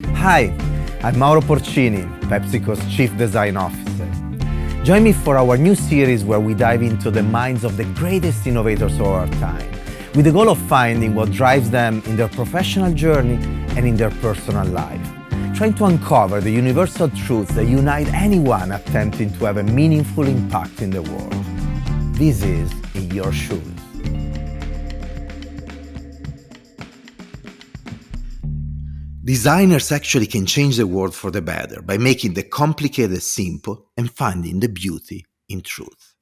Hi, I'm Mauro Porcini, PepsiCo's Chief Design Officer. Join me for our new series where we dive into the minds of the greatest innovators of our time, with the goal of finding what drives them in their professional journey and in their personal life, trying to uncover the universal truths that unite anyone attempting to have a meaningful impact in the world. This is In Your Shoes. Designers actually can change the world for the better by making the complicated simple and finding the beauty in truth.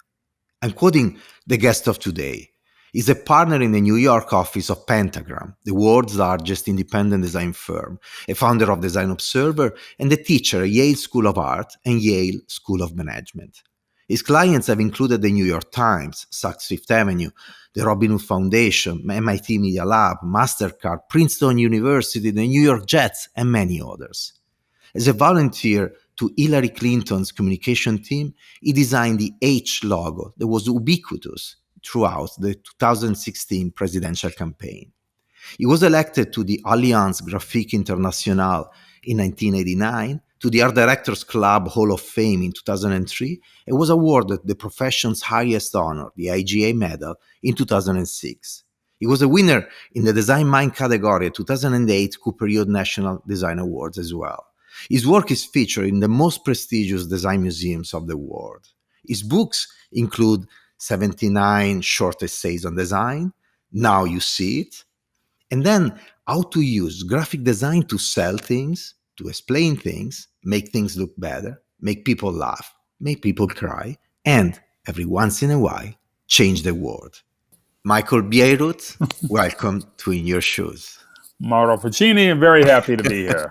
I'm quoting the guest of today. He's a partner in the New York office of Pentagram, the world's largest independent design firm, a founder of Design Observer, and a teacher at Yale School of Art and Yale School of Management. His clients have included the New York Times, Saks Fifth Avenue, the Robin Hood Foundation, MIT Media Lab, MasterCard, Princeton University, the New York Jets, and many others. As a volunteer to Hillary Clinton's communication team, he designed the H logo that was ubiquitous throughout the 2016 presidential campaign. He was elected to the Alliance Graphique Internationale in 1989, to the Art Directors Club Hall of Fame in 2003, and was awarded the profession's highest honor, the IGA Medal, in 2006. He was a winner in the Design Mind category at 2008 Cooper Youth National Design Awards as well. His work is featured in the most prestigious design museums of the world. His books include 79 short essays on design, Now You See It, and then how to use graphic design to sell things, to explain things, make things look better, make people laugh, make people cry, and every once in a while, change the world. Michael Bierut, welcome to In Your Shoes. Mauro Porcini, I'm very happy to be here.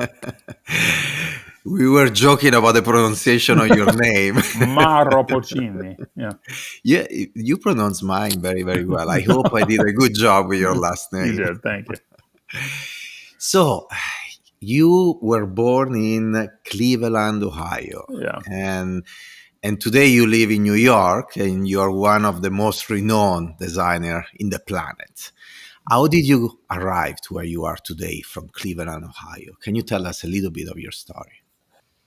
We were joking about the pronunciation of your name. Mauro Porcini, yeah. Yeah, you pronounce mine very, very well. I hope I did a good job with your last name. You did, thank you. So, you were born in Cleveland, Ohio. Yeah. And today you live in New York, and you're one of the most renowned designers in the planet. How did you arrive to where you are today from Cleveland, Ohio? Can you tell us a little bit of your story?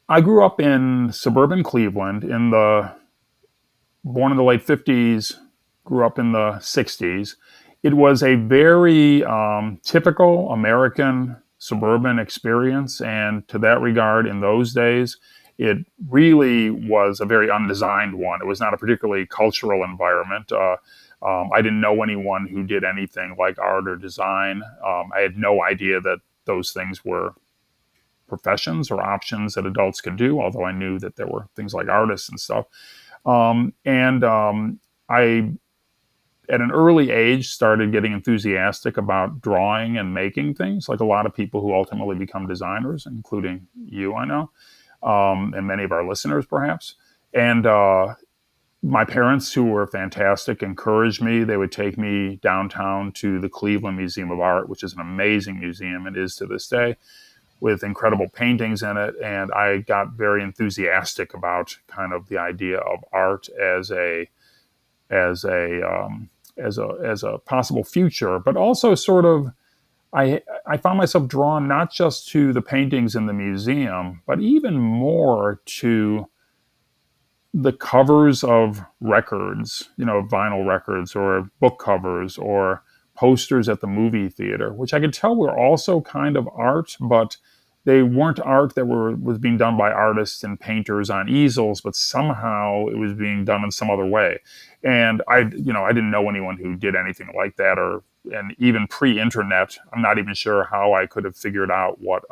I grew up in suburban Cleveland, born in the late 50s, grew up in the 60s. It was a very typical American suburban experience, and to that regard, in those days, it really was a very undesigned one. It was not a particularly cultural environment. I didn't know anyone who did anything like art or design. I had no idea that those things were professions or options that adults could do, although I knew that there were things like artists and stuff. I, at an early age, started getting enthusiastic about drawing and making things, like a lot of people who ultimately become designers, including you, I know, and many of our listeners, perhaps. And my parents, who were fantastic, encouraged me. They would take me downtown to the Cleveland Museum of Art, which is an amazing museum and is to this day, with incredible paintings in it. And I got very enthusiastic about kind of the idea of art as a possible future, but also sort of, I found myself drawn not just to the paintings in the museum, but even more to the covers of records, vinyl records or book covers or posters at the movie theater, which I could tell were also kind of art, but they weren't art that was being done by artists and painters on easels, but somehow it was being done in some other way. And I didn't know anyone who did anything like that, and even pre-internet, I'm not even sure how I could have figured out what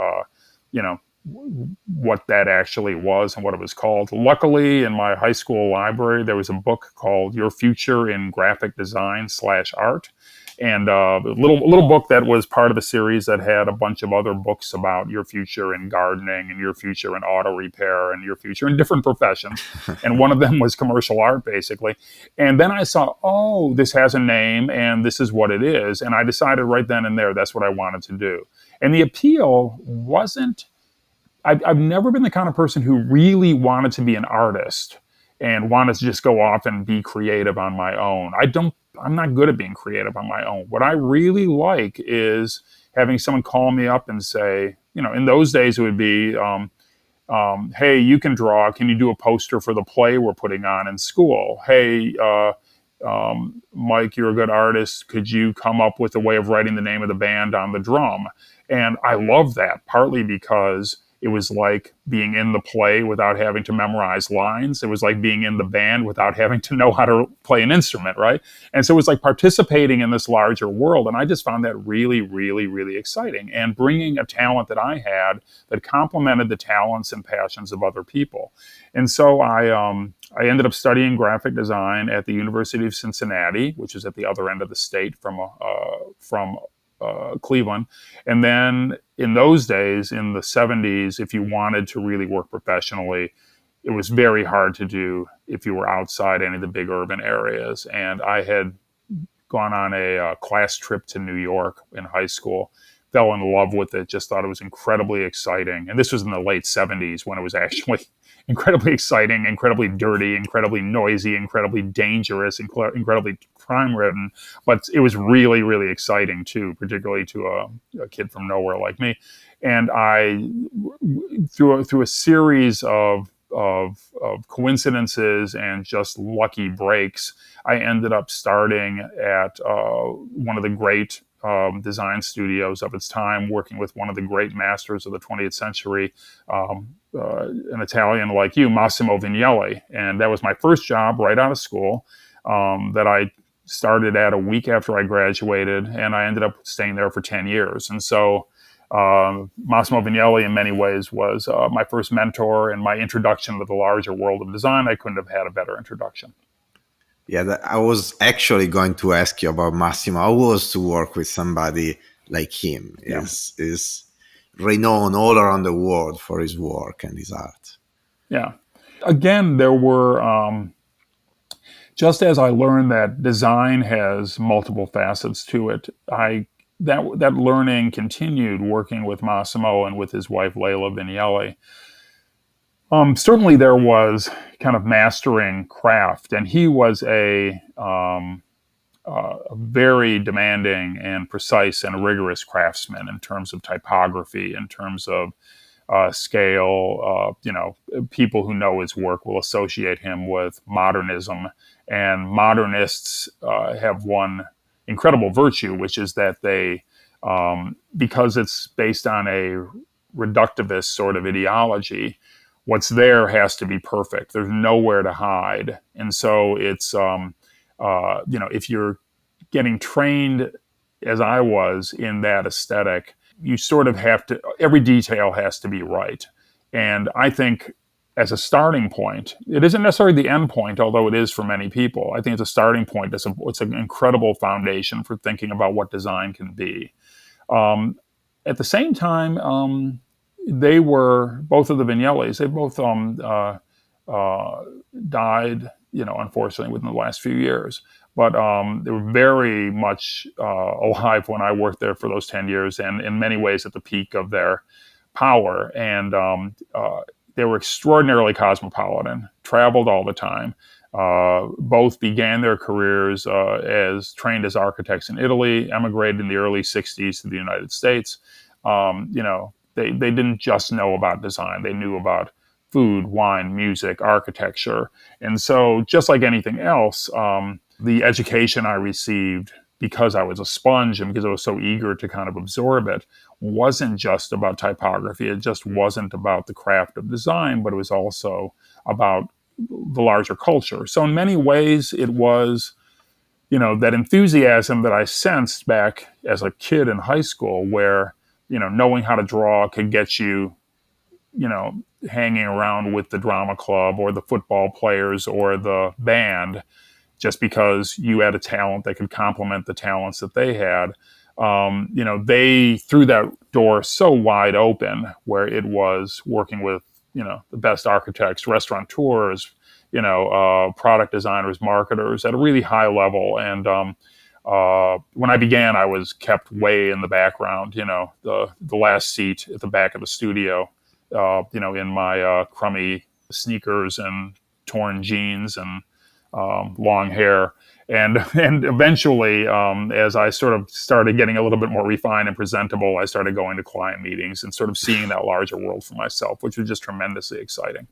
that actually was and what it was called. Luckily, in my high school library, there was a book called Your Future in Graphic Design /Art. And a little book that was part of a series that had a bunch of other books about your future in gardening and your future in auto repair and your future in different professions. And one of them was commercial art, basically. And then I saw, oh, this has a name and this is what it is. And I decided right then and there, that's what I wanted to do. And the appeal wasn't, I've never been the kind of person who really wanted to be an artist and wanted to just go off and be creative on my own. I'm not good at being creative on my own. What I really like is having someone call me up and say, in those days it would be, hey, you can draw. Can you do a poster for the play we're putting on in school? Hey, Mike, you're a good artist. Could you come up with a way of writing the name of the band on the drum? And I love that, partly because it was like being in the play without having to memorize lines. It was like being in the band without having to know how to play an instrument, right? And so it was like participating in this larger world. And I just found that really, really, really exciting. And bringing a talent that I had that complemented the talents and passions of other people. And so I ended up studying graphic design at the University of Cincinnati, which is at the other end of the state from Cleveland. And then in those days, in the 70s, if you wanted to really work professionally, it was very hard to do if you were outside any of the big urban areas. And I had gone on a class trip to New York in high school, fell in love with it, just thought it was incredibly exciting. And this was in the late 70s when it was actually incredibly exciting, incredibly dirty, incredibly noisy, incredibly dangerous, incredibly crime-ridden. But it was really, really exciting too, particularly to a kid from nowhere like me. And I, through a series of coincidences and just lucky breaks, I ended up starting at one of the great design studios of its time, working with one of the great masters of the 20th century, an Italian like you, Massimo Vignelli. And that was my first job right out of school, that I started at a week after I graduated, and I ended up staying there for 10 years. And so Massimo Vignelli in many ways was my first mentor and my introduction to the larger world of design. I couldn't have had a better introduction. Yeah, I was actually going to ask you about Massimo. How was to work with somebody like him? Yeah. Is renowned all around the world for his work and his art. Yeah. Again, there were, just as I learned that design has multiple facets to it, that learning continued working with Massimo and with his wife, Leila Vignelli. Certainly there was kind of mastering craft, and he was a very demanding and precise and rigorous craftsman in terms of typography, in terms of scale. People who know his work will associate him with modernism, and modernists have one incredible virtue, which is that they, because it's based on a reductivist sort of ideology, what's there has to be perfect. There's nowhere to hide. And so it's, if you're getting trained, as I was, in that aesthetic, you sort of have to, every detail has to be right. And I think as a starting point, it isn't necessarily the end point, although it is for many people. I think it's a starting point. It's an incredible foundation for thinking about what design can be. At the same time, they were, both of the Vignellis, they both died, unfortunately, within the last few years. But they were very much alive when I worked there for those 10 years, and in many ways at the peak of their power. And they were extraordinarily cosmopolitan, traveled all the time. Both began their careers as trained as architects in Italy, emigrated in the early 60s to the United States. They didn't just know about design. They knew about food, wine, music, architecture. And so just like anything else, the education I received, because I was a sponge and because I was so eager to kind of absorb it, wasn't just about typography. It just wasn't about the craft of design, but it was also about the larger culture. So in many ways, it was, that enthusiasm that I sensed back as a kid in high school, where, knowing how to draw could get you, hanging around with the drama club or the football players or the band, just because you had a talent that could complement the talents that they had. They threw that door so wide open, where it was working with, the best architects, restaurateurs, product designers, marketers at a really high level. And when I began, I was kept way in the background, the last seat at the back of the studio, in my crummy sneakers and torn jeans and long hair. And eventually, as I sort of started getting a little bit more refined and presentable, I started going to client meetings and sort of seeing that larger world for myself, which was just tremendously exciting.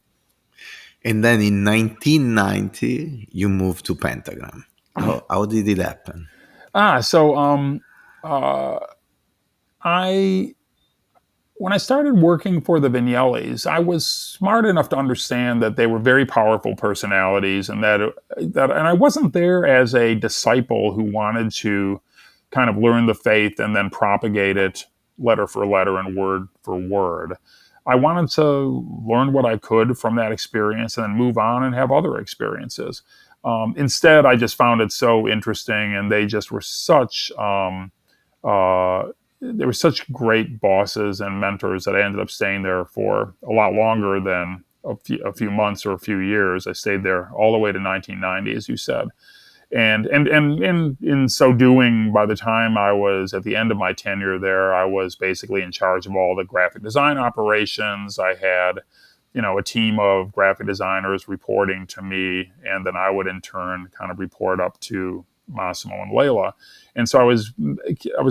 And then in 1990, you moved to Pentagram. How did it happen? So uh, I when I started working for the Vignellis, I was smart enough to understand that they were very powerful personalities, and and I wasn't there as a disciple who wanted to kind of learn the faith and then propagate it letter for letter and word for word. I wanted to learn what I could from that experience and then move on and have other experiences. Instead, I just found it so interesting, and they just were such uh, they were such great bosses and mentors that I ended up staying there for a lot longer than a few months or a few years. I stayed there all the way to 1990, as you said. And in so doing, by the time I was at the end of my tenure there, I was basically in charge of all the graphic design operations. I had, a team of graphic designers reporting to me, and then I would in turn kind of report up to Massimo and Layla. And so I was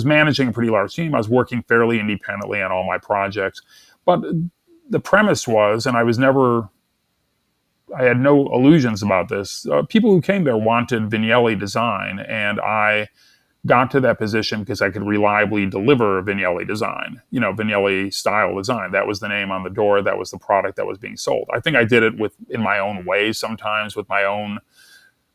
managing a pretty large team. I was working fairly independently on all my projects, but the premise was, and I had no illusions about this. People who came there wanted Vignelli design, and I got to that position because I could reliably deliver Vignelli design, Vignelli style design. That was the name on the door. That was the product that was being sold. I think I did it in my own way sometimes, with my own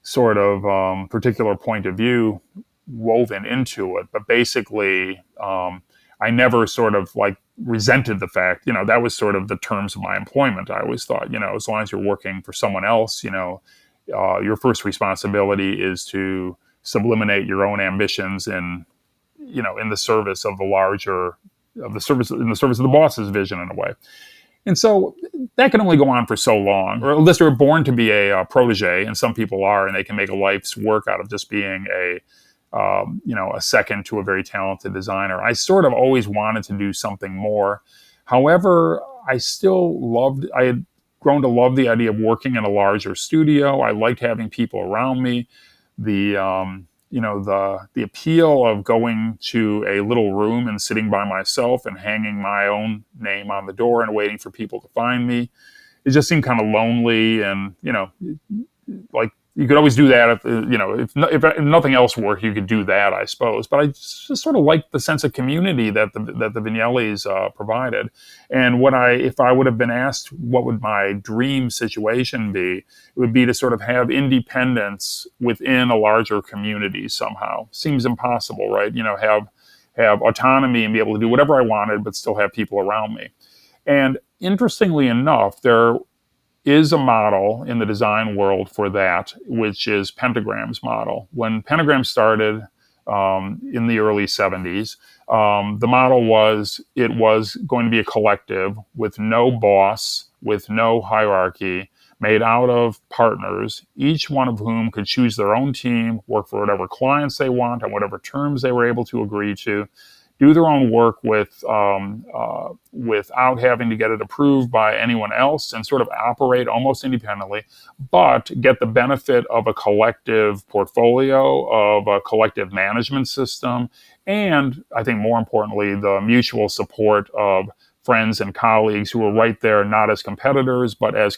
sort of particular point of view woven into it. But basically, I never sort of like resented the fact, that was sort of the terms of my employment. I always thought, as long as you're working for someone else, your first responsibility is to sublimate your own ambitions in the service of the larger, of the service in the service of the boss's vision in a way. And so that can only go on for so long, or unless you're born to be a protege, and some people are, and they can make a life's work out of just being a second to a very talented designer. I sort of always wanted to do something more. However, I had grown to love the idea of working in a larger studio. I liked having people around me. The appeal of going to a little room and sitting by myself and hanging my own name on the door and waiting for people to find me, it just seemed kind of lonely. And like, you could always do that if nothing else worked, you could do that, I suppose. But I just sort of liked the sense of community that the Vignellis provided. And if I would have been asked what would my dream situation be, it would be to sort of have independence within a larger community somehow. Seems impossible, right? Have autonomy and be able to do whatever I wanted, but still have people around me. And interestingly enough, there is a model in the design world for that, which is Pentagram's model. When Pentagram started in the early 70s, the model was it was going to be a collective with no boss, with no hierarchy, made out of partners, each one of whom could choose their own team, work for whatever clients they want, on whatever terms they were able to agree to, do their own work without having to get it approved by anyone else, and sort of operate almost independently, but get the benefit of a collective portfolio, of a collective management system, and I think more importantly, the mutual support of friends and colleagues who were right there, not as competitors, but as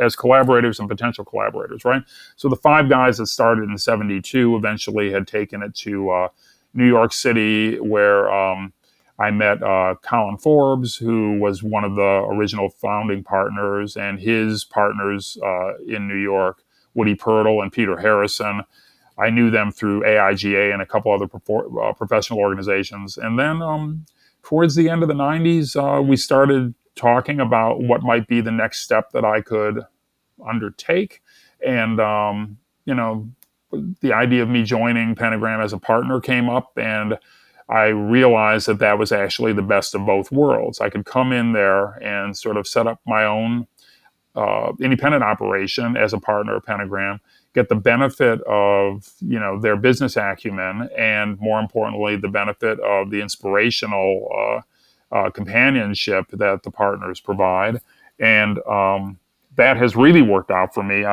as collaborators and potential collaborators, right? So the five guys that started in '72 eventually had taken it to New York City, where I met Colin Forbes, who was one of the original founding partners, and his partners in New York, Woody Pirtle and Peter Harrison. I knew them through AIGA and a couple other professional organizations. And then towards the end of the 90s, we started talking about what might be the next step that I could undertake. And, the idea of me joining Pentagram as a partner came up, and I realized that that was actually the best of both worlds. I could come in there and sort of set up my own independent operation as a partner of Pentagram, get the benefit of their business acumen, and more importantly, the benefit of the inspirational companionship that the partners provide. And that has really worked out for me.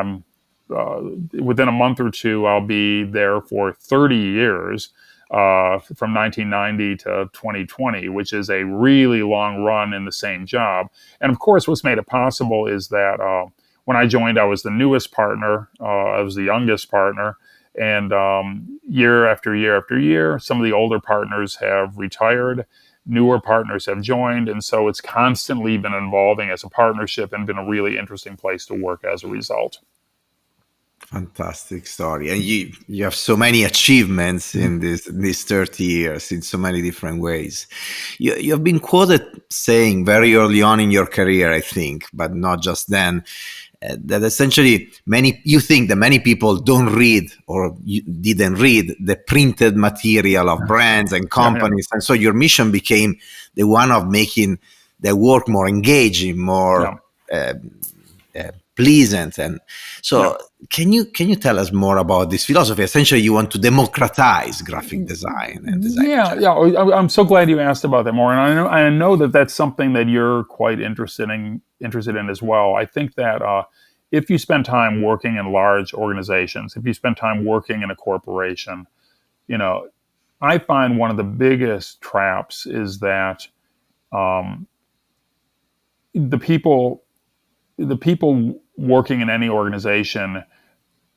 within a month or two, I'll be there for 30 years, from 1990 to 2020, which is a really long run in the same job. And of course, what's made it possible is that when I joined, I was the newest partner, I was the youngest partner. And year after year after year, some of the older partners have retired, newer partners have joined. And so it's constantly been evolving as a partnership and been a really interesting place to work as a result. Fantastic story. And you have so many achievements in these 30 years in so many different ways. You have been quoted saying very early on in your career, I think, but not just then, that essentially you think that many people don't read or didn't read the printed material of brands and companies. And so your mission became the one of making the work more engaging, more pleasant. And so can you tell us more about this philosophy? Essentially, you want to democratize graphic design and design. Yeah. I'm so glad you asked about that more. And I know that that's something that you're quite interested in as well. I think that if you spend time working in large organizations, if you spend time working in a corporation, I find one of the biggest traps is that the people working in any organization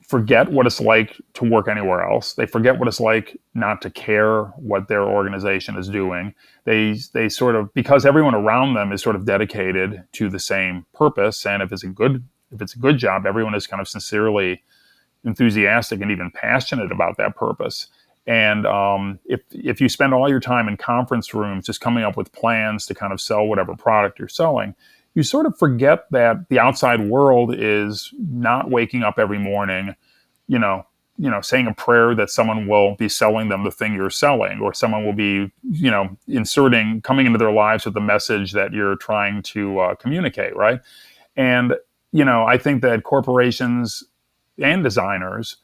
forget what it's like to work anywhere else. They forget what it's like not to care what their organization is doing. They sort of, because everyone around them is sort of dedicated to the same purpose, and if it's a good job, everyone is kind of sincerely enthusiastic and even passionate about that purpose. And if you spend all your time in conference rooms just coming up with plans to kind of sell whatever product you're selling, you sort of forget that the outside world is not waking up every morning, saying a prayer that someone will be selling them the thing you're selling, or someone will be, coming into their lives with the message that you're trying to communicate, right? And, I think that corporations and designers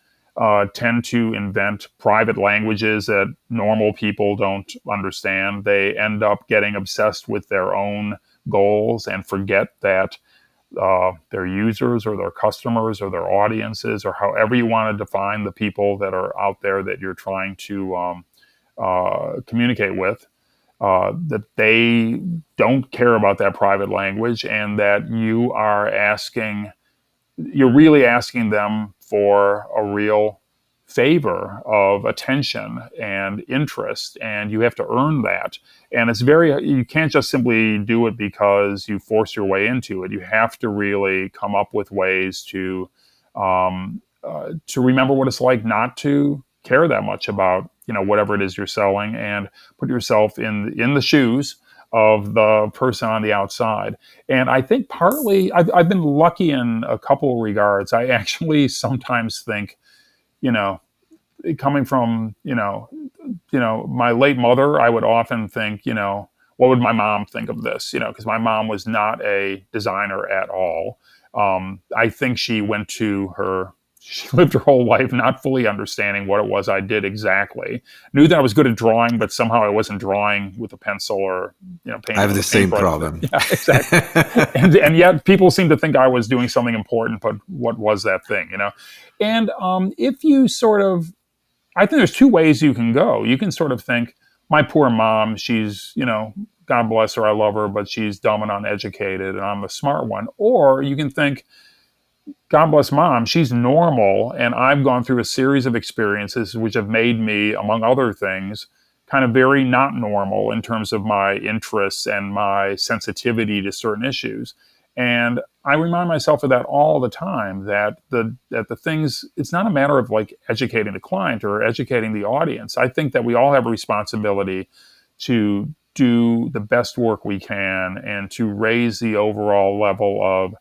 tend to invent private languages that normal people don't understand. They end up getting obsessed with their own goals and forget that their users or their customers or their audiences, or however you want to define the people that are out there that you're trying to communicate with, that they don't care about that private language, and that you're really asking them for a real favor of attention and interest, and you have to earn that. And you can't just simply do it because you force your way into it. You have to really come up with ways to remember what it's like not to care that much about whatever it is you're selling, and put yourself in the shoes of the person on the outside. And I think partly I've been lucky in a couple of regards. I actually sometimes think, coming from, my late mother, I would often think, what would my mom think of this? Because my mom was not a designer at all. I think she lived her whole life not fully understanding what it was I did exactly. Knew that I was good at drawing, but somehow I wasn't drawing with a pencil or, painting. I have the same problem. Yeah, exactly. and yet people seem to think I was doing something important, but what was that thing, And if you I think there's two ways you can go. You can sort of think, my poor mom, she's, God bless her, I love her, but she's dumb and uneducated, and I'm the smart one. Or you can think, God bless mom, she's normal, and I've gone through a series of experiences which have made me, among other things, kind of very not normal in terms of my interests and my sensitivity to certain issues. And I remind myself of that all the time, that the things, it's not a matter of like educating the client or educating the audience. I think that we all have a responsibility to do the best work we can and to raise the overall level of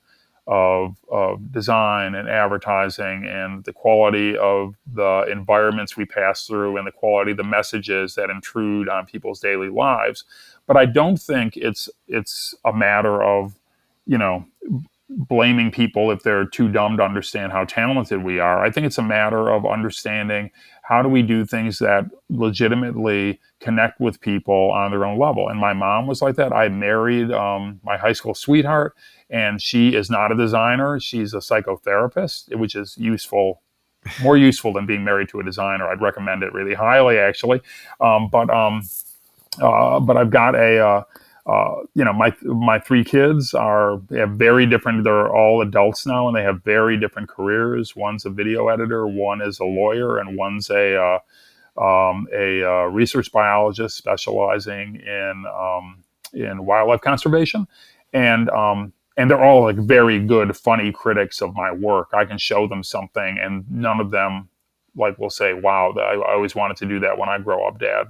design and advertising, and the quality of the environments we pass through, and the quality of the messages that intrude on people's daily lives. But I don't think it's a matter of, blaming people if they're too dumb to understand how talented we are. I think it's a matter of understanding how do we do things that legitimately connect with people on their own level. And my mom was like that. I married my high school sweetheart, and she is not a designer. She's a psychotherapist, which is useful, more useful than being married to a designer. I'd recommend it really highly, actually. But I've got my three kids they have very different. They're all adults now, and they have very different careers. One's a video editor, one is a lawyer, and one's a research biologist specializing in wildlife conservation, and they're all like very good, funny critics of my work. I can show them something, and none of them will say, "Wow, I always wanted to do that when I grow up, Dad."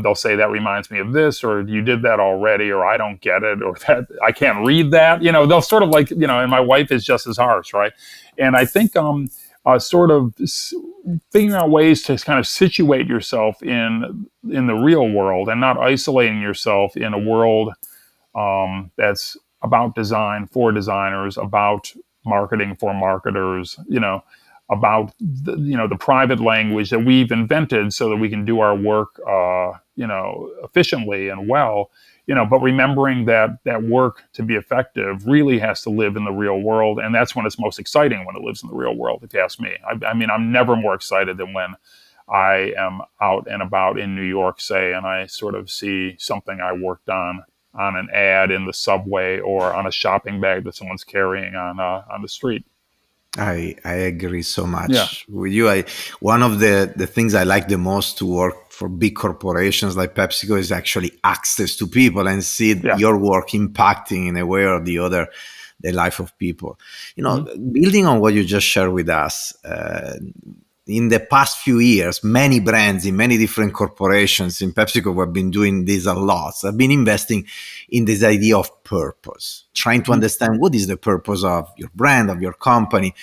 They'll say that reminds me of this, or you did that already, or I don't get it, or that I can't read that. They'll sort of and my wife is just as harsh, right? And I think sort of figuring out ways to kind of situate yourself in the real world and not isolating yourself in a world that's about design for designers, about marketing for marketers, about the private language that we've invented so that we can do our work, efficiently and well, but remembering that work to be effective really has to live in the real world. And that's when it's most exciting, when it lives in the real world, if you ask me. I mean, I'm never more excited than when I am out and about in New York, say, and I sort of see something I worked on an ad in the subway or on a shopping bag that someone's carrying on the street. I agree so Yeah. much with you. One of the things I like the most to work for big corporations like PepsiCo is actually access to people and see Yeah. your work impacting in a way or the other the life of people. Building on what you just shared with us, in the past few years, many brands in many different corporations in PepsiCo have been doing this a lot. I've been investing in this idea of purpose, trying to understand what is the purpose of your brand, of your company.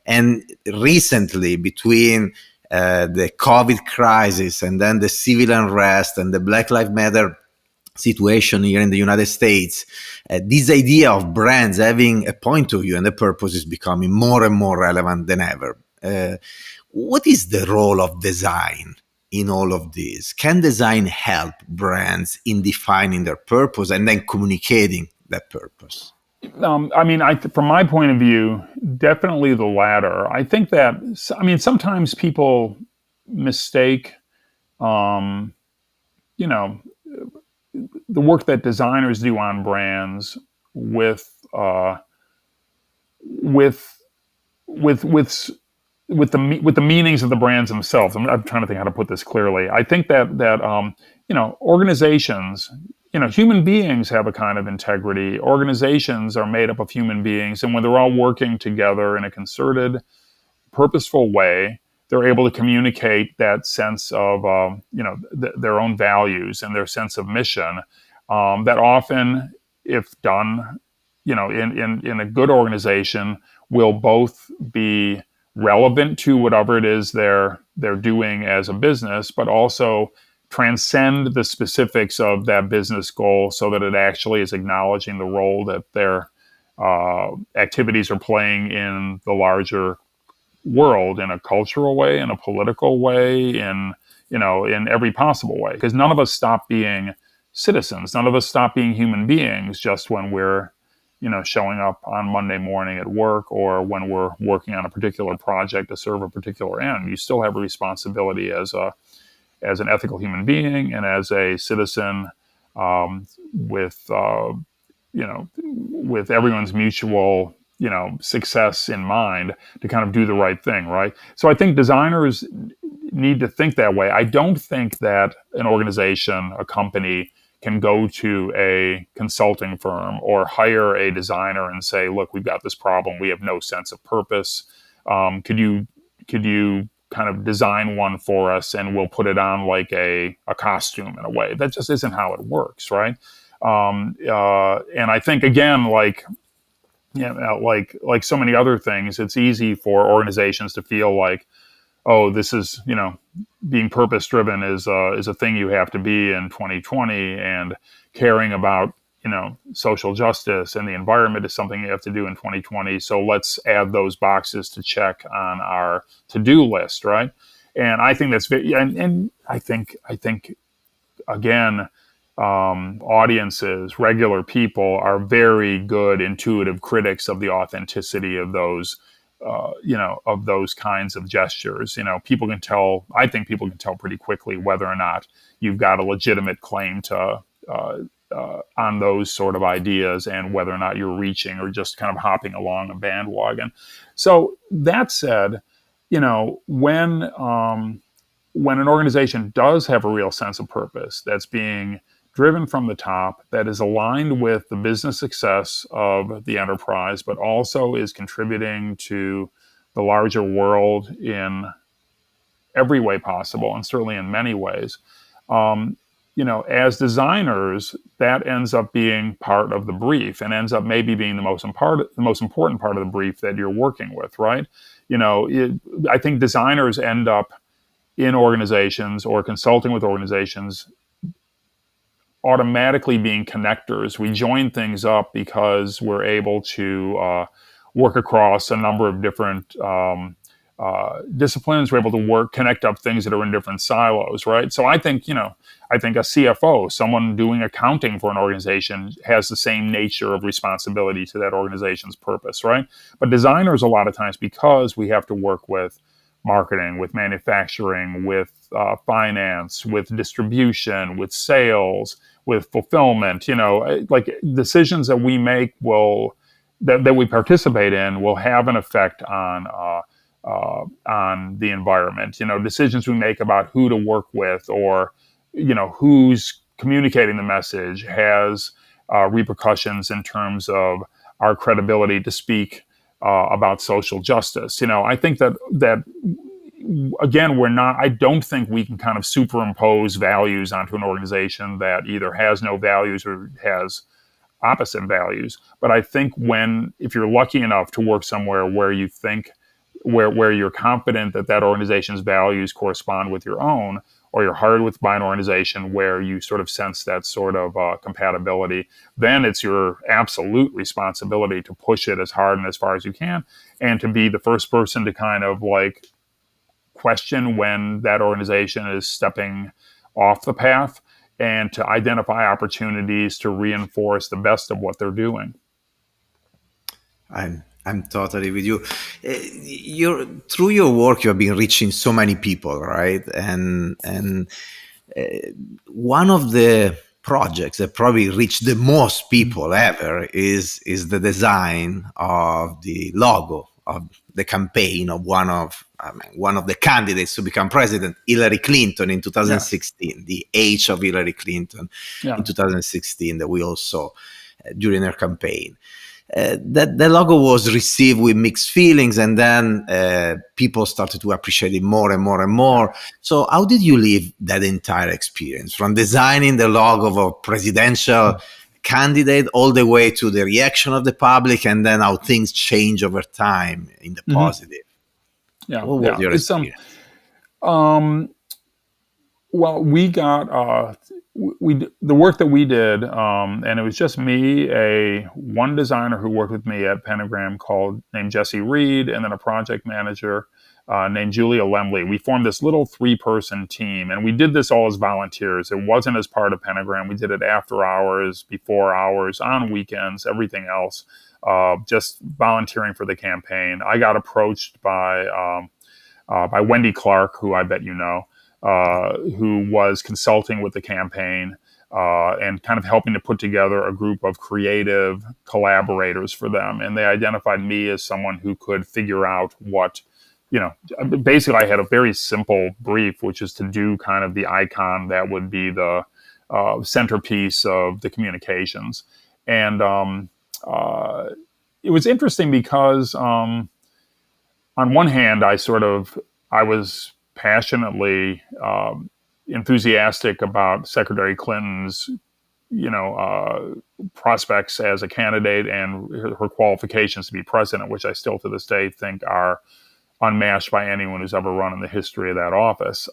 And recently, between the COVID crisis and then the civil unrest and the Black Lives Matter situation here in the United States, this idea of brands having a point of view and a purpose is becoming more and more relevant than ever. What is the role of design in all of this? Can design help brands in defining their purpose and then communicating that purpose? I mean, from my point of view, definitely the latter. I think that, sometimes people mistake, the work that designers do on brands with the meanings of the brands themselves. I'm trying to think how to put this clearly. I think that organizations, human beings have a kind of integrity. Organizations are made up of human beings, and when they're all working together in a concerted, purposeful way, they're able to communicate that sense of their own values and their sense of mission. That often, if done, in a good organization, will both be relevant to whatever it is they're doing as a business, but also transcend the specifics of that business goal so that it actually is acknowledging the role that their activities are playing in the larger world, in a cultural way, in a political way, in every possible way. Because none of us stop being citizens. None of us stop being human beings just when we're showing up on Monday morning at work, or when we're working on a particular project to serve a particular end. You still have a responsibility as an ethical human being and as a citizen, with everyone's mutual success in mind, to kind of do the right thing, right? So I think designers need to think that way. I don't think that an organization, a company, can go to a consulting firm or hire a designer and say, look, we've got this problem. We have no sense of purpose. Could you kind of design one for us, and we'll put it on like a costume in a way? That just isn't how it works, right? And I think, again, like so many other things, it's easy for organizations to feel like, oh, this is, being purpose driven is a thing you have to be in 2020, and caring about, social justice and the environment is something you have to do in 2020. So let's add those boxes to check on our to-do list, right? And I think that's and I think again, audiences, regular people are very good, intuitive critics of the authenticity of those, of those kinds of gestures. People can tell. I think people can tell pretty quickly whether or not you've got a legitimate claim to on those sort of ideas, and whether or not you're reaching or just kind of hopping along a bandwagon. So that said, when an organization does have a real sense of purpose that's being driven from the top, that is aligned with the business success of the enterprise, but also is contributing to the larger world in every way possible, and certainly in many ways, as designers, that ends up being part of the brief, and ends up maybe being the most important part of the brief that you're working with, right? I think designers end up in organizations or consulting with organizations automatically being connectors. We join things up because we're able to work across a number of different disciplines. We're able to connect up things that are in different silos, right? So I think a CFO, someone doing accounting for an organization, has the same nature of responsibility to that organization's purpose, right? But designers, a lot of times, because we have to work with marketing, with manufacturing, with finance, with distribution, with sales, with fulfillment, like decisions that we make that we participate in will have an effect on the environment. Decisions we make about who to work with, or who's communicating the message, has repercussions in terms of our credibility to speak about social justice. I think that again, I don't think we can kind of superimpose values onto an organization that either has no values or has opposite values. But I think if you're lucky enough to work somewhere where you think, where you're confident that organization's values correspond with your own, or you're hired by an organization where you sort of sense that sort of compatibility, then it's your absolute responsibility to push it as hard and as far as you can, and to be the first person to kind of like question when that organization is stepping off the path, and to identify opportunities to reinforce the best of what they're doing. I'm totally with you. Through your work, you have been reaching so many people, right? And one of the projects that probably reached the most people ever is the design of the logo of the campaign of one of the candidates to become president, Hillary Clinton, in 2016. Yeah. The age of Hillary Clinton in 2016 that we all saw during her campaign. That the logo was received with mixed feelings, and then people started to appreciate it more and more and more. So how did you live that entire experience, from designing the logo of a presidential candidate all the way to the reaction of the public, and then how things change over time in the positive? What was your experience? Well, we got the work that we did, and it was just me, one designer who worked with me at Pentagram named Jesse Reed, and then a project manager named Julia Lemley. We formed this little 3-person team, and we did this all as volunteers. It wasn't as part of Pentagram. We did it after hours, before hours, on weekends, everything else, just volunteering for the campaign. I got approached by Wendy Clark, who I bet you know, who was consulting with the campaign and kind of helping to put together a group of creative collaborators for them. And they identified me as someone who could figure out what, basically I had a very simple brief, which is to do kind of the icon that would be the centerpiece of the communications. And it was interesting because on one hand, I was passionately enthusiastic about Secretary Clinton's, prospects as a candidate and her qualifications to be president, which I still to this day think are unmatched by anyone who's ever run in the history of that office.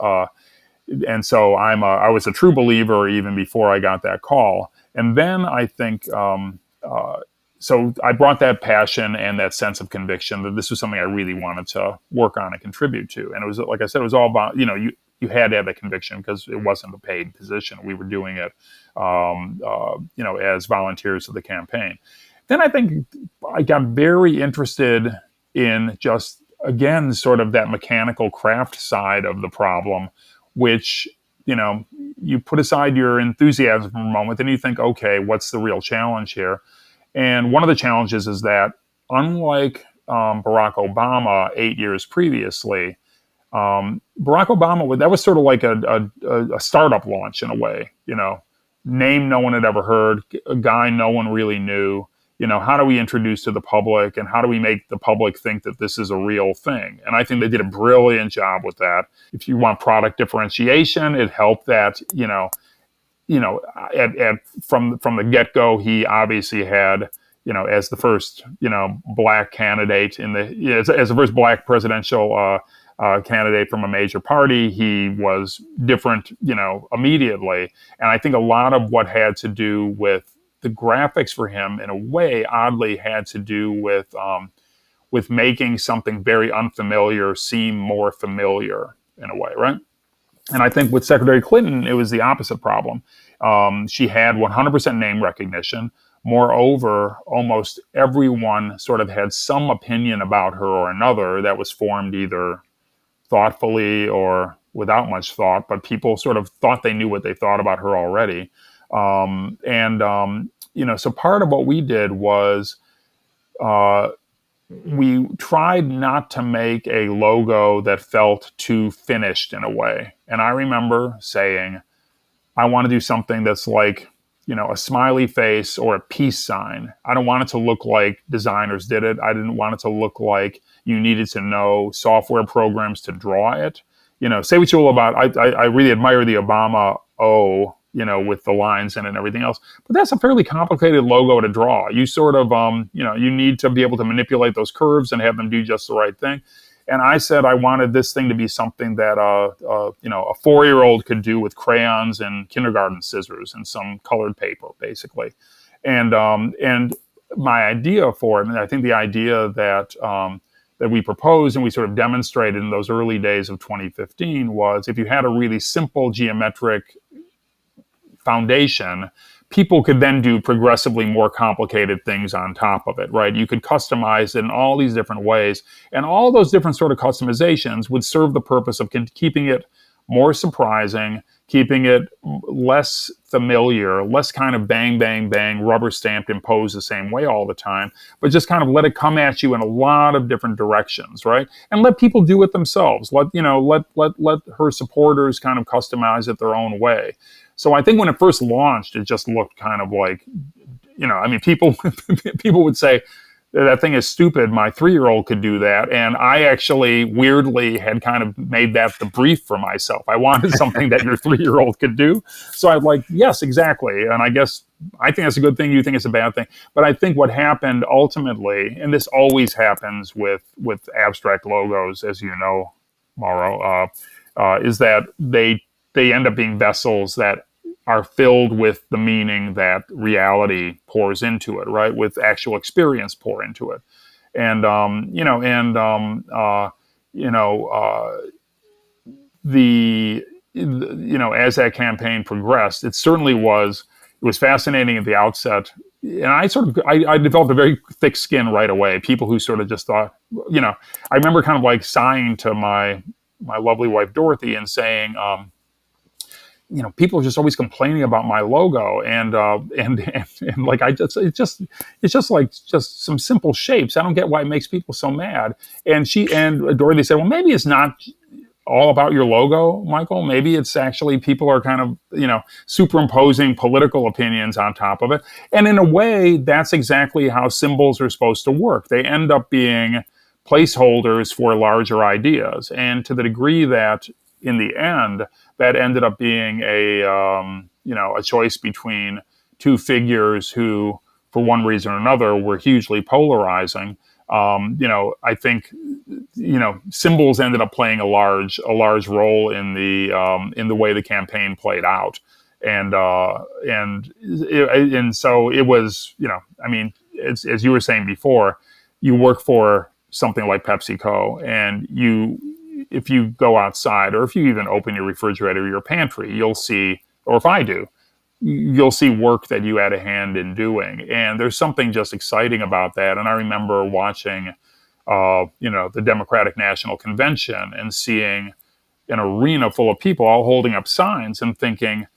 And so I was a true believer even before I got that call. And then I think, so I brought that passion and that sense of conviction that this was something I really wanted to work on and contribute to. And it was, like I said, it was all about, you had to have that conviction because it wasn't a paid position. We were doing it, as volunteers of the campaign. Then I think I got very interested in just, again, sort of that mechanical craft side of the problem, which, you put aside your enthusiasm for a moment and you think, okay, what's the real challenge here? And one of the challenges is that, unlike Barack Obama 8 years previously, Barack Obama, that was sort of like a startup launch in a way, name no one had ever heard, a guy no one really knew. How do we introduce to the public, and how do we make the public think that this is a real thing? And I think they did a brilliant job with that. If you want product differentiation, it helped that, from the get-go, he obviously had, as the first, black candidate as the first black presidential candidate from a major party, he was different, immediately. And I think a lot of what had to do with the graphics for him, in a way, oddly had to do with making something very unfamiliar seem more familiar in a way, right? And I think with Secretary Clinton, it was the opposite problem. She had 100% name recognition. Moreover, almost everyone sort of had some opinion about her or another that was formed either thoughtfully or without much thought, but people sort of thought they knew what they thought about her already. So part of what we did was we tried not to make a logo that felt too finished in a way. And I remember saying, I want to do something that's like, a smiley face or a peace sign. I don't want it to look like designers did it. I didn't want it to look like you needed to know software programs to draw it. Say what you will about, I really admire the Obama O, with the lines in it and everything else. But that's a fairly complicated logo to draw. You sort of, you need to be able to manipulate those curves and have them do just the right thing. And I said I wanted this thing to be something that a 4-year-old could do with crayons and kindergarten scissors and some colored paper, basically. And my idea for it, and I think the idea that we proposed and we sort of demonstrated in those early days of 2015 was, if you had a really simple geometric foundation, people could then do progressively more complicated things on top of it, right? You could customize it in all these different ways. And all those different sort of customizations would serve the purpose of keeping it more surprising, keeping it less familiar, less kind of bang, bang, bang, rubber stamped, imposed the same way all the time, but just kind of let it come at you in a lot of different directions, right? And let people do it themselves. Let her supporters kind of customize it their own way. So I think when it first launched, it just looked kind of like, people would say, that thing is stupid. My 3-year-old could do that. And I actually weirdly had kind of made that the brief for myself. I wanted something that your 3-year-old could do. So I'm like, yes, exactly. And I think that's a good thing. You think it's a bad thing. But I think what happened ultimately, and this always happens with abstract logos, as you know, Mauro, is that they end up being vessels that are filled with the meaning that reality pours into it, right? With actual experience pour into it. And, as that campaign progressed, it was fascinating at the outset. And I developed a very thick skin right away. People who sort of just thought, I remember kind of like sighing to my lovely wife, Dorothy, and saying, people are just always complaining about my logo, and like it's just some simple shapes. I don't get why it makes people so mad. And Dorothy said, well, maybe it's not all about your logo, Michael. Maybe it's actually people are kind of superimposing political opinions on top of it. And in a way, that's exactly how symbols are supposed to work. They end up being placeholders for larger ideas, and to the degree that in the end, that ended up being a choice between two figures who, for one reason or another, were hugely polarizing. I think symbols ended up playing a large role in the way the campaign played out. And so it was, I mean, as you were saying before, you work for something like PepsiCo, and if you go outside, or if you even open your refrigerator or your pantry, you'll see, or if I do, you'll see work that you had a hand in doing. And there's something just exciting about that. And I remember watching, the Democratic National Convention and seeing an arena full of people all holding up signs and thinking,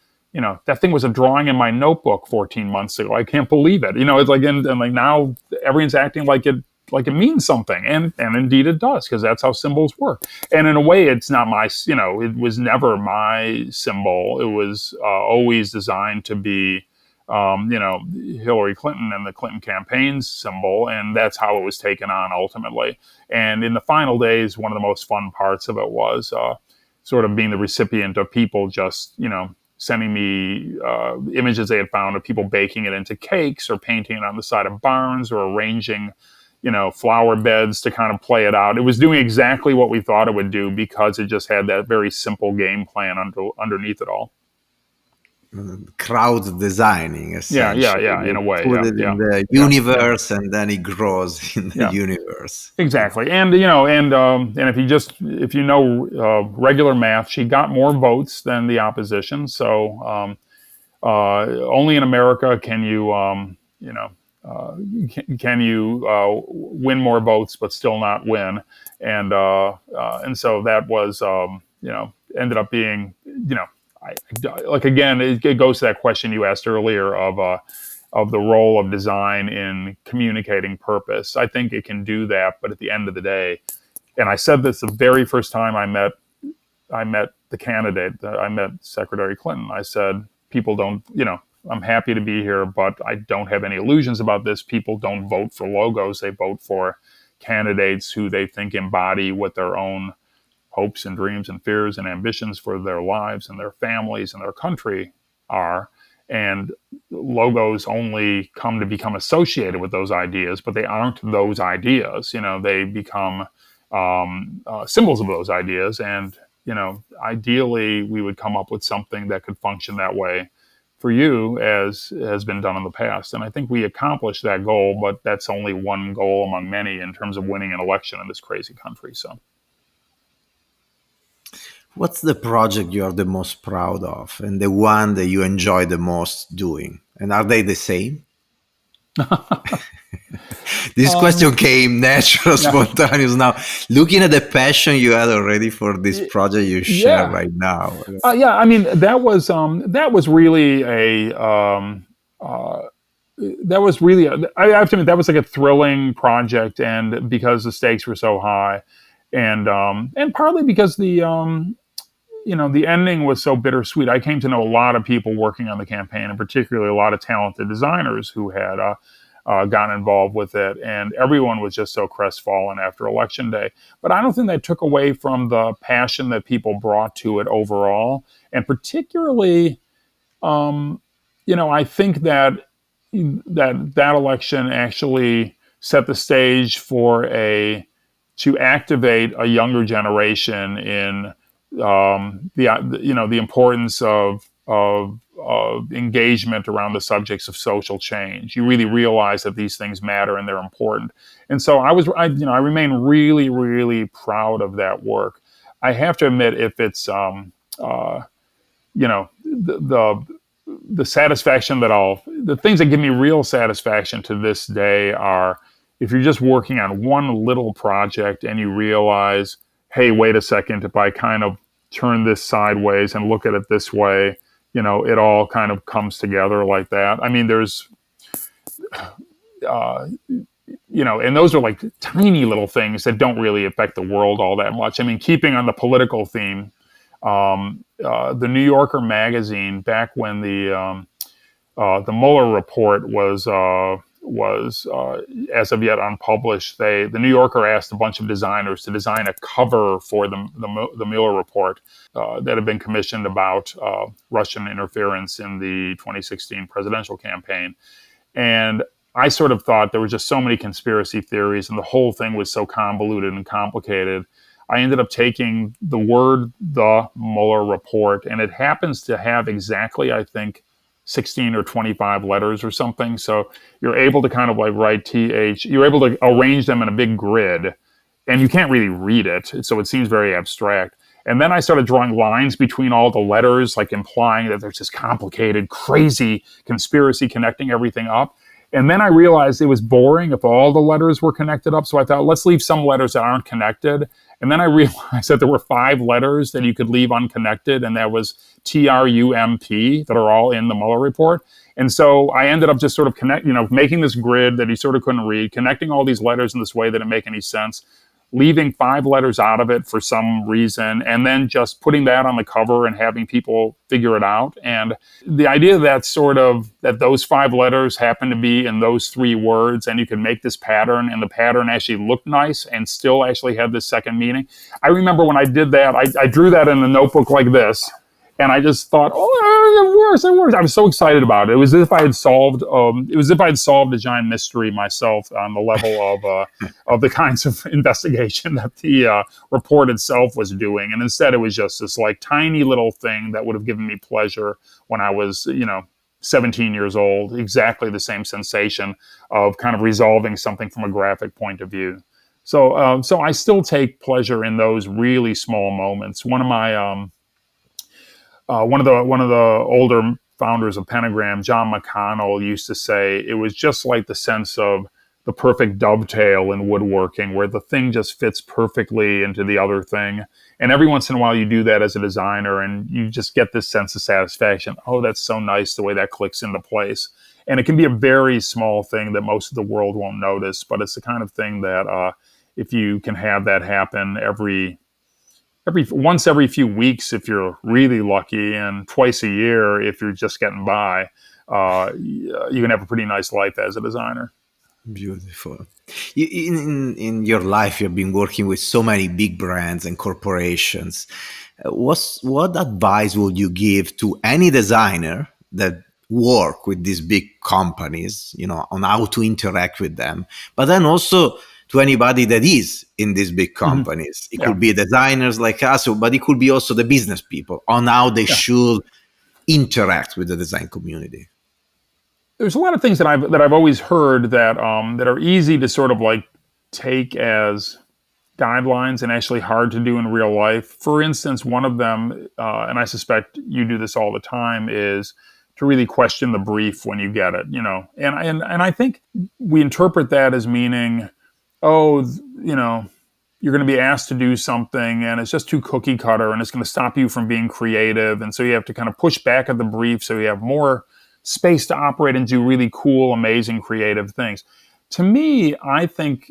that thing was a drawing in my notebook 14 months ago. I can't believe it. It's like, and like now everyone's acting like it means something. And indeed it does, because that's how symbols work. And in a way, it's not my, it was never my symbol. It was always designed to be, Hillary Clinton and the Clinton campaign's symbol. And that's how it was taken on ultimately. And in the final days, one of the most fun parts of it was sort of being the recipient of people just, sending me images they had found of people baking it into cakes or painting it on the side of barns or arranging, flower beds to kind of play it out. It was doing exactly what we thought it would do, because it just had that very simple game plan underneath it all. Crowd designing, essentially. Yeah, in a way. Put it in the universe, and then it grows in the universe. Exactly. And, and if you know regular math, she got more votes than the opposition. So only in America can you, can you win more votes but still not win. And so that was, ended up being, again, it goes to that question you asked earlier of the role of design in communicating purpose. I think it can do that, but at the end of the day, and I said this the very first time I met the candidate, I met Secretary Clinton. I said, people don't, I'm happy to be here, but I don't have any illusions about this. People don't vote for logos. They vote for candidates who they think embody what their own hopes and dreams and fears and ambitions for their lives and their families and their country are. And logos only come to become associated with those ideas, but they aren't those ideas. They become symbols of those ideas. And, ideally, we would come up with something that could function that way for you, as has been done in the past. And I think we accomplished that goal, but that's only one goal among many in terms of winning an election in this crazy country. So. What's the project you are the most proud of, and the one that you enjoy the most doing? And are they the same? This question came natural, spontaneous. Now, looking at the passion you had already for this project you share right now. I mean, that was really I have to admit, that was like a thrilling project, and because the stakes were so high, and partly because the ending was so bittersweet. I came to know a lot of people working on the campaign, and particularly a lot of talented designers who had gotten involved with it, and everyone was just so crestfallen after Election Day. But I don't think that took away from the passion that people brought to it overall, and particularly, I think that election actually set the stage to activate a younger generation in the importance of engagement around the subjects of social change. You really realize that these things matter and they're important. And so I remain really, really proud of that work. I have to admit, if it's the satisfaction the things that give me real satisfaction to this day are if you're just working on one little project and you realize, hey, wait a second, if I kind of turn this sideways and look at it this way, it all kind of comes together like that. I mean, there's, and those are like tiny little things that don't really affect the world all that much. I mean, keeping on the political theme, the New Yorker magazine, back when the Mueller report was as of yet unpublished, the New Yorker asked a bunch of designers to design a cover for the Mueller report that had been commissioned about Russian interference in the 2016 presidential campaign. And I sort of thought there were just so many conspiracy theories, and the whole thing was so convoluted and complicated. I ended up taking the word "the Mueller report," and it happens to have exactly, I think, 16 or 25 letters or something. So you're able to kind of like write you're able to arrange them in a big grid, and you can't really read it. So it seems very abstract. And then I started drawing lines between all the letters, like implying that there's this complicated, crazy conspiracy connecting everything up. And then I realized it was boring if all the letters were connected up. So I thought, let's leave some letters that aren't connected. And then I realized that there were 5 letters that you could leave unconnected, and that was TRUMP, that are all in the Mueller report. And so I ended up just sort of making this grid that he sort of couldn't read, connecting all these letters in this way that didn't make any sense, leaving 5 letters out of it for some reason, and then just putting that on the cover and having people figure it out. And the idea that those 5 letters happen to be in those 3 words, and you can make this pattern, and the pattern actually looked nice and still actually had this second meaning. I remember when I did that, I drew that in a notebook like this. And I just thought, oh, it works. I was so excited about it. It was as if I had solved. A giant mystery myself on the level of the kinds of investigation that the report itself was doing. And instead, it was just this like tiny little thing that would have given me pleasure when I was, 17 years old. Exactly the same sensation of kind of resolving something from a graphic point of view. So I still take pleasure in those really small moments. One of my one of the older founders of Pentagram, John McConnell, used to say it was just like the sense of the perfect dovetail in woodworking, where the thing just fits perfectly into the other thing. And every once in a while you do that as a designer, and you just get this sense of satisfaction. Oh, that's so nice the way that clicks into place. And it can be a very small thing that most of the world won't notice, but it's the kind of thing that if you can have that happen once every few weeks if you're really lucky, and twice a year if you're just getting by, you can have a pretty nice life as a designer. Beautiful. In your life, you've been working with so many big brands and corporations. What advice would you give to any designer that work with these big companies, on how to interact with them, but then also to anybody that is in these big companies? It could be designers like us, but it could be also the business people on how they should interact with the design community. There's a lot of things that I've always heard that are easy to sort of like take as guidelines and actually hard to do in real life. For instance, one of them, and I suspect you do this all the time, is to really question the brief when you get it. And I think we interpret that as meaning, oh, you're going to be asked to do something and it's just too cookie cutter and it's going to stop you from being creative. And so you have to kind of push back at the brief so you have more space to operate and do really cool, amazing, creative things. To me, I think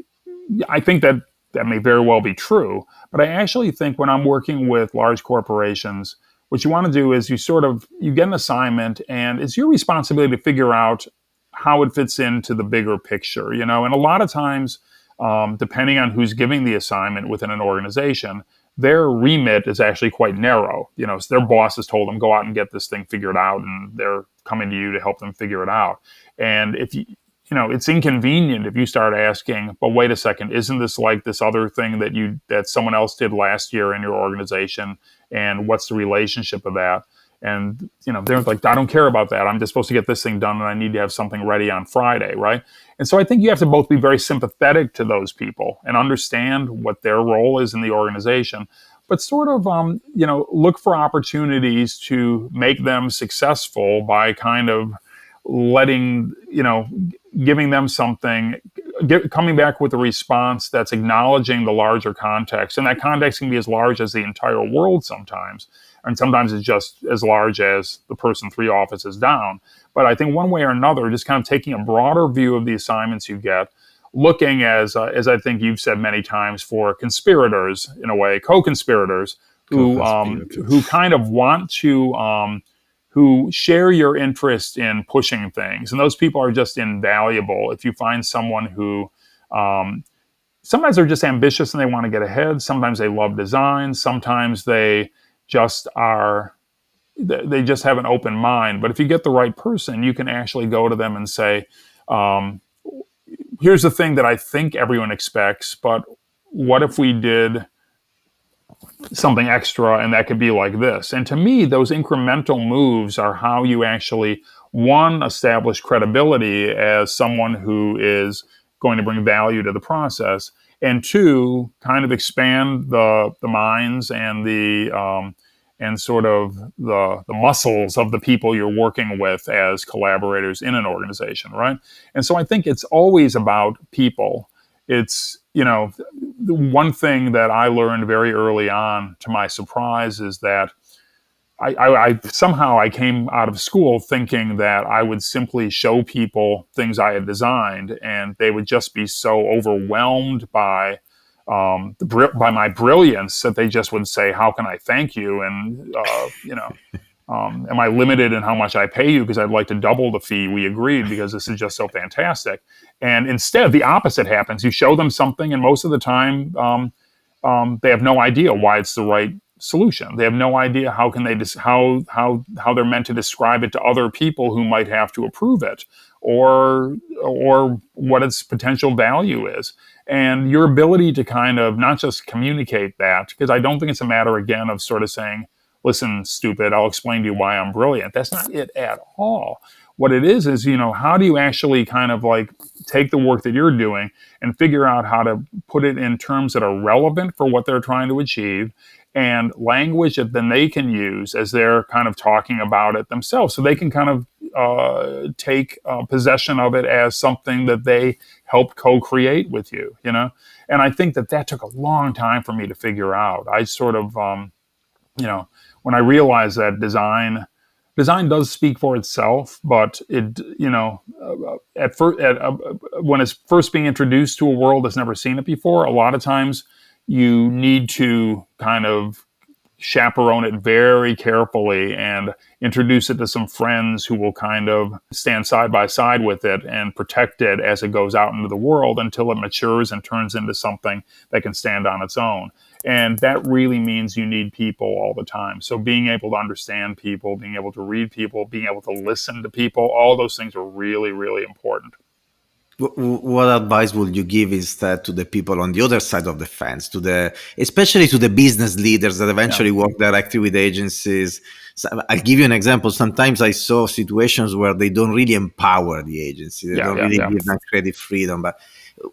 that may very well be true, but I actually think when I'm working with large corporations, what you want to do is you get an assignment, and it's your responsibility to figure out how it fits into the bigger picture, and a lot of times, depending on who's giving the assignment within an organization, their remit is actually quite narrow. So their boss has told them, go out and get this thing figured out, and they're coming to you to help them figure it out. And if it's inconvenient if you start asking, but wait a second, isn't this like this other thing that someone else did last year in your organization? And what's the relationship of that? And, they're like, I don't care about that. I'm just supposed to get this thing done, and I need to have something ready on Friday, right? And so I think you have to both be very sympathetic to those people and understand what their role is in the organization, but sort of, look for opportunities to make them successful by kind of giving them something, coming back with a response that's acknowledging the larger context. And that context can be as large as the entire world sometimes. And sometimes it's just as large as the person 3 offices down. But I think one way or another, just kind of taking a broader view of the assignments you get, looking as I think you've said many times, for conspirators, in a way, co-conspirators, who kind of want to, who share your interest in pushing things. And those people are just invaluable. If you find someone who, sometimes they're just ambitious and they want to get ahead. Sometimes they love design. Sometimes they just have an open mind. But if you get the right person, you can actually go to them and say, here's the thing that I think everyone expects, but what if we did something extra, and that could be like this. And to me, those incremental moves are how you actually, one, establish credibility as someone who is going to bring value to the process, and two, kind of expand the minds and and sort of the muscles of the people you're working with as collaborators in an organization, right? And so I think it's always about people. It's, the one thing that I learned very early on, to my surprise, is that I somehow I came out of school thinking that I would simply show people things I had designed, and they would just be so overwhelmed by by my brilliance that they just would say, "How can I thank you?" And am I limited in how much I pay you? Because I'd like to double the fee we agreed, because this is just so fantastic. And instead, the opposite happens. You show them something, and most of the time, they have no idea why it's the right solution. They have no idea how can they how they're meant to describe it to other people who might have to approve it, or what its potential value is. And your ability to kind of not just communicate that, because I don't think it's a matter, again, of sort of saying, "Listen, stupid, I'll explain to you why I'm brilliant." That's not it at all. What it is, how do you actually kind of like take the work that you're doing and figure out how to put it in terms that are relevant for what they're trying to achieve, and language that then they can use as they're kind of talking about it themselves, so they can kind of take possession of it as something that they helped co-create with you. And I think that took a long time for me to figure out. I sort of, when I realized that design does speak for itself, but it, at first, when it's first being introduced to a world that's never seen it before, a lot of times you need to kind of chaperone it very carefully and introduce it to some friends who will kind of stand side by side with it and protect it as it goes out into the world until it matures and turns into something that can stand on its own. And that really means you need people all the time. So being able to understand people, being able to read people, being able to listen to people, all those things are really, really important. What advice would you give instead to the people on the other side of the fence, especially to the business leaders that Yeah. eventually work directly with agencies? So I'll give you an example. Sometimes I saw situations where they don't really empower the agency. They don't really give them creative freedom. But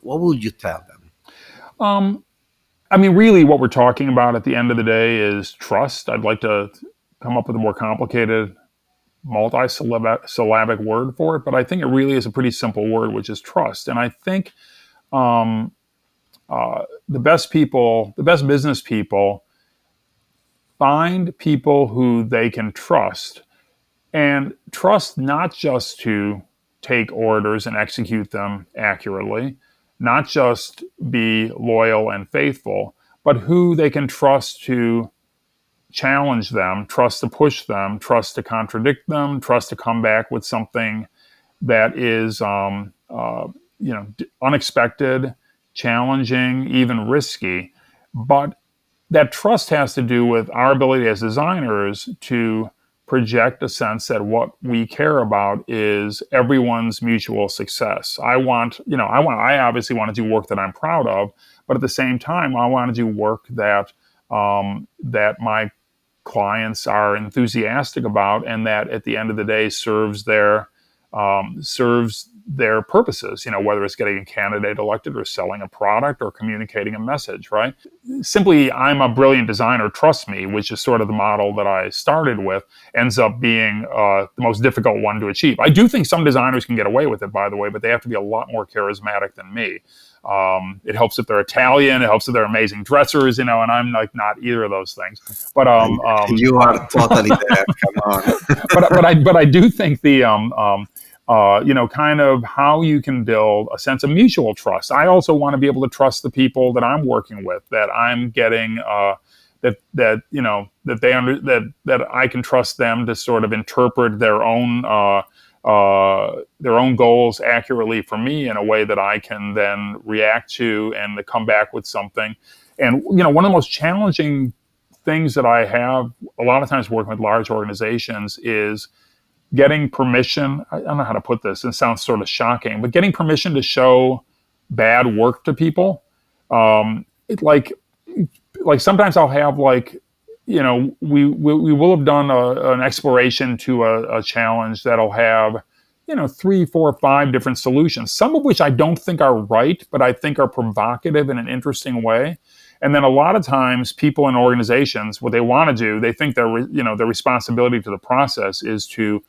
what would you tell them? I mean, really what we're talking about at the end of the day is trust. I'd like to come up with a more complicated multi-syllabic word for it, but I think it really is a pretty simple word, which is trust. And I think the best business people, find people who they can trust, and trust not just to take orders and execute them accurately, not just be loyal and faithful, but who they can trust to challenge them, trust to push them, trust to contradict them, trust to come back with something that is, unexpected, challenging, even risky. But that trust has to do with our ability as designers to project a sense that what we care about is everyone's mutual success. I obviously want to do work that I'm proud of, but at the same time, I want to do work that that my clients are enthusiastic about, and that at the end of the day serves their purposes, whether it's getting a candidate elected or selling a product or communicating a message, right? Simply, I'm a brilliant designer, trust me, which is sort of the model that I started with, ends up being the most difficult one to achieve. I do think some designers can get away with it, by the way, but they have to be a lot more charismatic than me. It helps if they're Italian. It helps if they're amazing dressers, and I'm like not either of those things. But you are totally there. Come on. but I do think the kind of how you can build a sense of mutual trust. I also want to be able to trust the people that I'm working with, that I'm getting that I can trust them to sort of interpret their own goals accurately for me in a way that I can then react to and to come back with something. And one of the most challenging things that I have a lot of times working with large organizations is getting permission. I don't know how to put this. It sounds sort of shocking, but getting permission to show bad work to people. like sometimes I'll have like, we will have done an exploration to a challenge that'll have, 3, 4, 5 different solutions, some of which I don't think are right, but I think are provocative in an interesting way. And then a lot of times people in organizations, what they want to do, they think their responsibility to the process is to,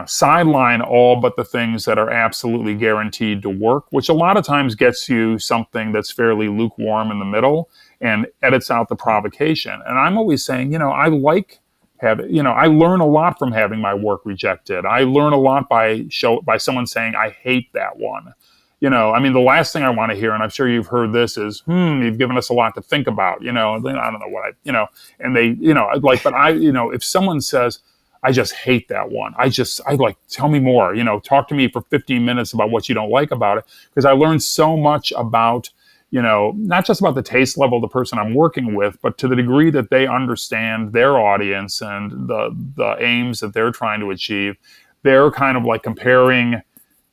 sideline all but the things that are absolutely guaranteed to work, which a lot of times gets you something that's fairly lukewarm in the middle and edits out the provocation. And I'm always saying, I I learn a lot from having my work rejected. I learn a lot by someone saying, I hate that one. The last thing I want to hear, and I'm sure you've heard this, is, you've given us a lot to think about, I don't know what and they, but if someone says, I just hate that one. Tell me more, talk to me for 15 minutes about what you don't like about it. Because I learned so much about, not just about the taste level of the person I'm working with, but to the degree that they understand their audience and the aims that they're trying to achieve. They're kind of like comparing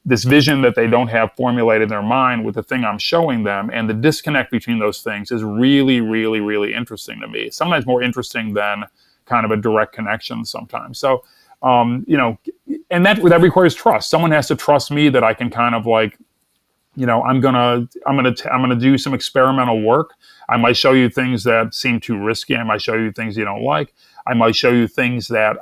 this vision that they don't have formulated in their mind with the thing I'm showing them. And the disconnect between those things is really, really, really interesting to me. Sometimes more interesting than kind of a direct connection sometimes. So, and that requires trust. Someone has to trust me that I can kind of like, I'm gonna do some experimental work. I might show you things that seem too risky. I might show you things you don't like. I might show you things that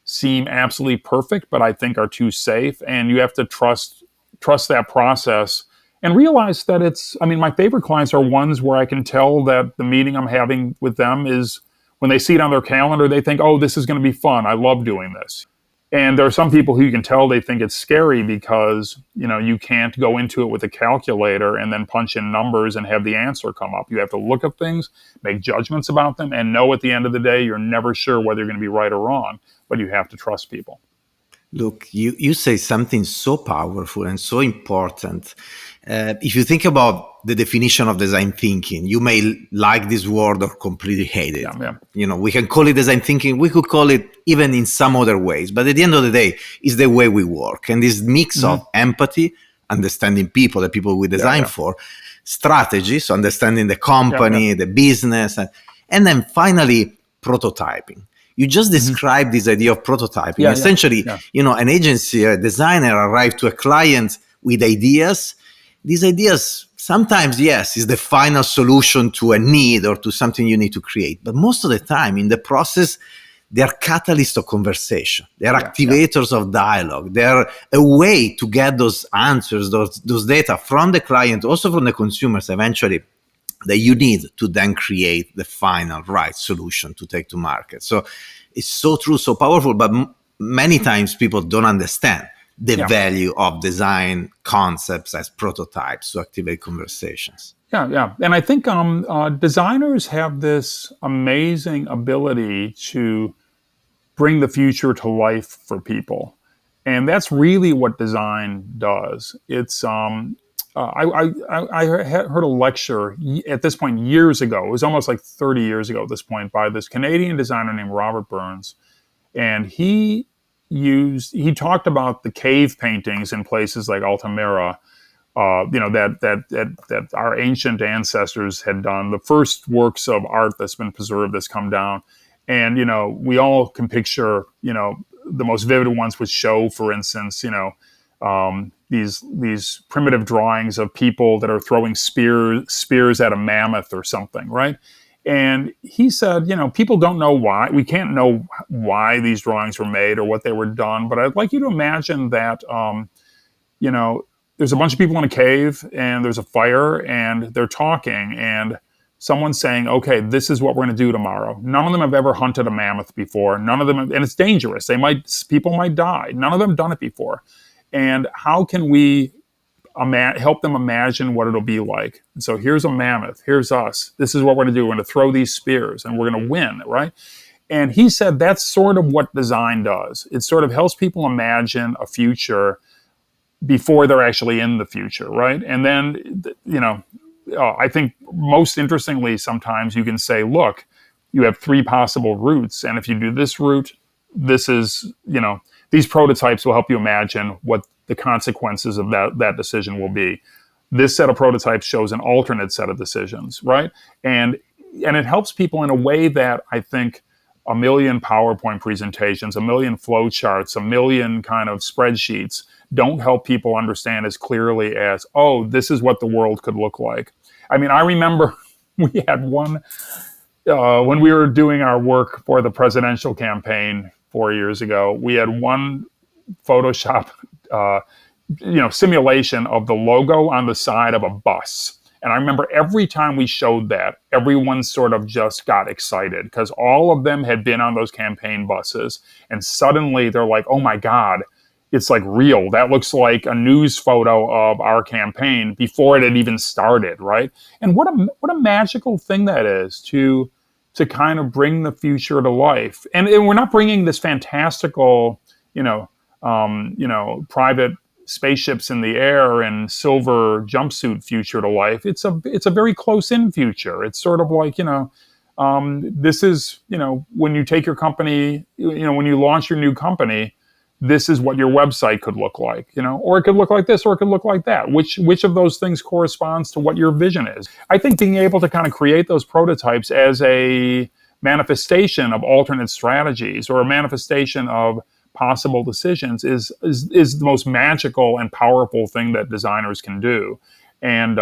seem absolutely perfect, but I think are too safe. And you have to trust that process and realize that my favorite clients are ones where I can tell that the meeting I'm having with them is, when they see it on their calendar, they think, oh, this is going to be fun. I love doing this. And there are some people who you can tell they think it's scary because, you can't go into it with a calculator and then punch in numbers and have the answer come up. You have to look at things, make judgments about them, and know at the end of the day, you're never sure whether you're going to be right or wrong, but you have to trust people. Look, you say something so powerful and so important. If you think about the definition of design thinking, you may like this word or completely hate it. Yeah. We can call it design thinking. We could call it even in some other ways. But at the end of the day, it's the way we work. And this mix of empathy, understanding people, the people we design for, strategy, so understanding the company, the business, and then finally prototyping. You just described this idea of prototyping. Essentially, an agency, a designer arrives to a client with ideas. These ideas sometimes, yes, is the final solution to a need or to something you need to create. But most of the time in the process, they are catalysts of conversation. They are activators of dialogue. They are a way to get those answers, those data from the client, also from the consumers eventually, that you need to then create the final right solution to take to market. So it's so true, so powerful, but many times people don't understand the value of design concepts as prototypes to activate conversations. Yeah. And I think designers have this amazing ability to bring the future to life for people. And that's really what design does. It's I heard a lecture at this point years ago. It was almost like 30 years ago at this point, by this Canadian designer named Robert Burns, and he talked about the cave paintings in places like Altamira, that our ancient ancestors had done, the first works of art that's been preserved, that's come down, and we all can picture the most vivid ones would show, for instance, these primitive drawings of people that are throwing spears at a mammoth or something, right? And he said, people don't know why. We can't know why these drawings were made or what they were done. But I'd like you to imagine that, there's a bunch of people in a cave and there's a fire and they're talking and someone's saying, okay, this is what we're going to do tomorrow. None of them have ever hunted a mammoth before. None of them, and it's dangerous. People might die. None of them have done it before. And how can we help them imagine what it'll be like? And so here's a mammoth. Here's us. This is what we're going to do. We're going to throw these spears and we're going to win, right? And he said that's sort of what design does. It sort of helps people imagine a future before they're actually in the future, right? And then, I think most interestingly, sometimes you can say, look, you have 3 possible routes. And if you do this route, this is, these prototypes will help you imagine what the consequences of that decision will be. This set of prototypes shows an alternate set of decisions, right? And and it helps people in a way that I think a million PowerPoint presentations, a million flow charts, a million kind of spreadsheets don't help people understand as clearly as, oh, this is what the world could look like. I mean, I remember we had one, when we were doing our work for the presidential campaign 4 years ago, we had one Photoshop, simulation of the logo on the side of a bus. And I remember every time we showed that, everyone sort of just got excited because all of them had been on those campaign buses. And suddenly they're like, oh my God, it's like real. That looks like a news photo of our campaign before it had even started, right? And what a magical thing that is to kind of bring the future to life. And we're not bringing this fantastical, private spaceships in the air and silver jumpsuit future to life. It's a very close in future. It's sort of like, this is, when you take your company, when you launch your new company, this is what your website could look like, or it could look like this, or it could look like that. Which of those things corresponds to what your vision is? I think being able to kind of create those prototypes as a manifestation of alternate strategies or a manifestation of possible decisions is the most magical and powerful thing that designers can do. And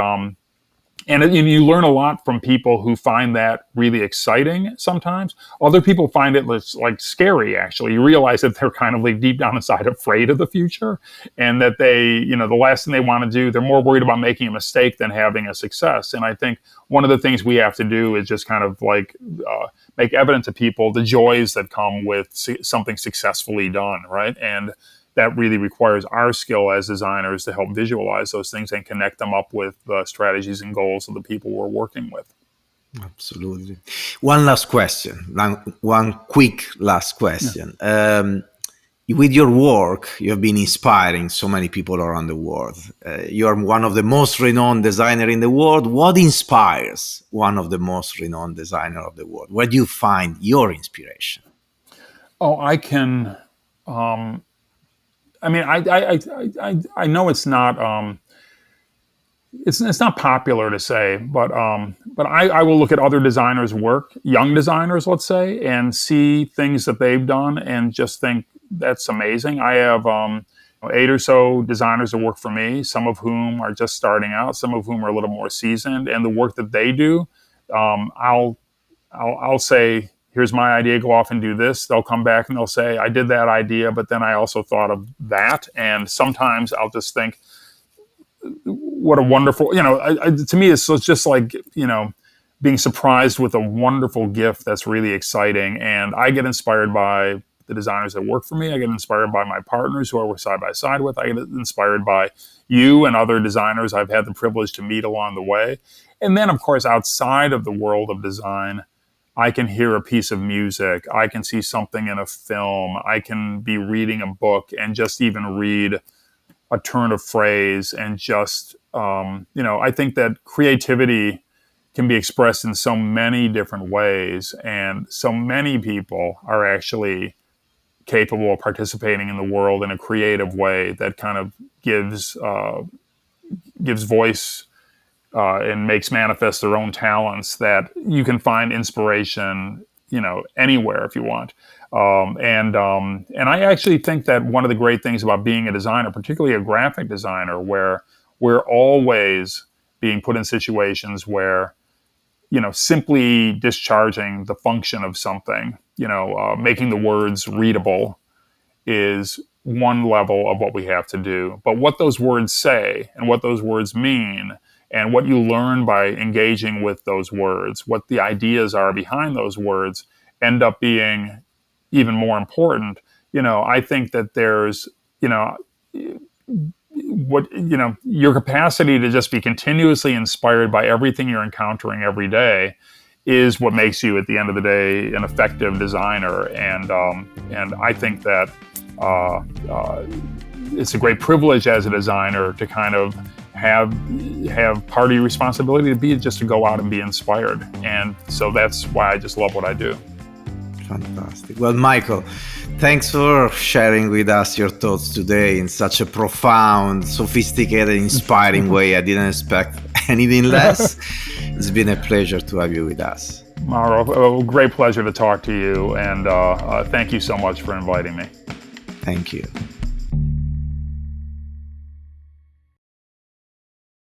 you learn a lot from people who find that really exciting sometimes. Other people find it like scary, actually. You realize that they're kind of like deep down inside afraid of the future, and that they, the last thing they want to do, they're more worried about making a mistake than having a success. And I think one of the things we have to do is just kind of like make evident to people the joys that come with something successfully done, right? And that really requires our skill as designers to help visualize those things and connect them up with the strategies and goals of the people we're working with. Absolutely. One last question, one quick last question. Yeah. With your work, you have been inspiring so many people around the world. You're one of the most renowned designers in the world. What inspires one of the most renowned designers of the world? Where do you find your inspiration? Oh, I can... I mean, I know it's not it's not popular to say, but I will look at other designers' work, young designers, let's say, and see things that they've done and just think that's amazing. I have 8 or so designers that work for me, some of whom are just starting out, some of whom are a little more seasoned, and the work that they do, I'll say, here's my idea, go off and do this. They'll come back and they'll say, I did that idea, but then I also thought of that. And sometimes I'll just think, what a wonderful, to me, it's just like, being surprised with a wonderful gift that's really exciting. And I get inspired by the designers that work for me. I get inspired by my partners who I work side by side with. I get inspired by you and other designers I've had the privilege to meet along the way. And then, of course, outside of the world of design, I can hear a piece of music. I can see something in a film. I can be reading a book and just even read a turn of phrase and just, I think that creativity can be expressed in so many different ways. And so many people are actually capable of participating in the world in a creative way that kind of gives voice and makes manifest their own talents, that you can find inspiration, anywhere if you want. And I actually think that one of the great things about being a designer, particularly a graphic designer, where we're always being put in situations where, simply discharging the function of something, making the words readable is one level of what we have to do. But what those words say and what those words mean and what you learn by engaging with those words, what the ideas are behind those words, end up being even more important. I think that there's, your capacity to just be continuously inspired by everything you're encountering every day is what makes you, at the end of the day, an effective designer. And I think that it's a great privilege as a designer to kind of have part of your responsibility to go out and be inspired. And so that's why I just love what I do. Fantastic. Well, Michael, thanks for sharing with us your thoughts today in such a profound, sophisticated, inspiring way. I didn't expect anything less. It's been a pleasure to have you with us. Mauro, a great pleasure to talk to you, and thank you so much for inviting me. Thank you.